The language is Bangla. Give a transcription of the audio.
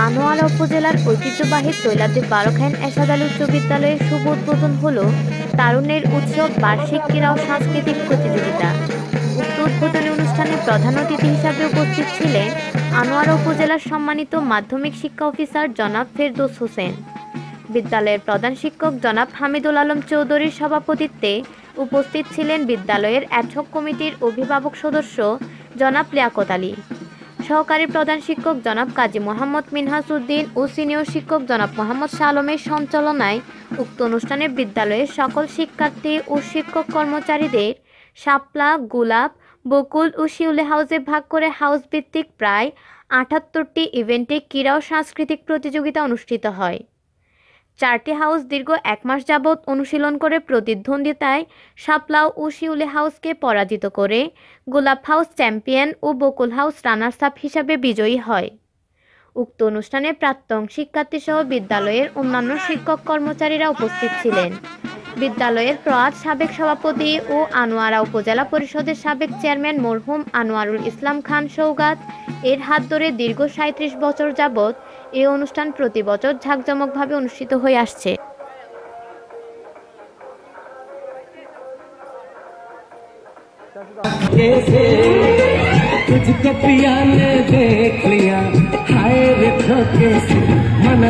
আনোয়ারা উপজেলার ঐতিহ্যবাহী তৈলাদি বারখাইন এরশাদ আলী উচ্চ বিদ্যালয়ের শুভ উদ্বোধন হল তারুণ্যের উৎসব বার্ষিক ক্রীড়া ও সাংস্কৃতিক প্রতিযোগিতা। উক্ত উদ্বোধনী অনুষ্ঠানে প্রধান অতিথি হিসাবে উপস্থিত ছিলেন আনোয়ারা উপজেলার সম্মানিত মাধ্যমিক শিক্ষা অফিসার জনাব ফেরদৌস হোসেন। বিদ্যালয়ের প্রধান শিক্ষক জনাব হামিদুল আলম চৌধুরীর সভাপতিত্বে উপস্থিত ছিলেন বিদ্যালয়ের অ্যাডহক কমিটির অভিভাবক সদস্য জনাব লিয়াকত আলী, সহকারী প্রধান শিক্ষক জনাব কাজী মোহাম্মদ মিনহাস উদ্দিন ও সিনিয়র শিক্ষক জনাব মোহাম্মদ শাহ আলমের সঞ্চালনায় উক্ত অনুষ্ঠানে বিদ্যালয়ের সকল শিক্ষার্থী ও শিক্ষক কর্মচারীদের শাপলা, গোলাপ, বকুল ও শিউলি হাউসে ভাগ করে হাউস ভিত্তিক প্রায় ৭৮টি ইভেন্টে ক্রীড়া ও সাংস্কৃতিক প্রতিযোগিতা অনুষ্ঠিত হয়। ৪টি হাউস দীর্ঘ ১ মাস যাবৎ অনুশীলন করে প্রতিদ্বন্দ্বিতায় শাপলা ও শিউলি হাউসকে পরাজিত করে গোলাপ হাউস চ্যাম্পিয়ন ও বকুল হাউস রানার্স আপ হিসাবে বিজয়ী হয়। উক্ত অনুষ্ঠানে প্রাক্তন শিক্ষার্থীসহ বিদ্যালয়ের অন্যান্য শিক্ষক কর্মচারীরা উপস্থিত ছিলেন। বিদ্যালয়ের প্রয়াত সাবেক সভাপতি ও আনোয়ারা উপজেলা পরিষদের সাবেক চেয়ারম্যান মরহুম আনোয়ারুল ইসলাম খান সৌগাত এর হাত ধরে দীর্ঘ ৩৭ বছর যাবৎ এই অনুষ্ঠান প্রতি বছর ঝাঁকজমকভাবে অনুষ্ঠিত হয়ে আসছে। तुझको पिया ने देख लिया, हाय रे ठोके से मन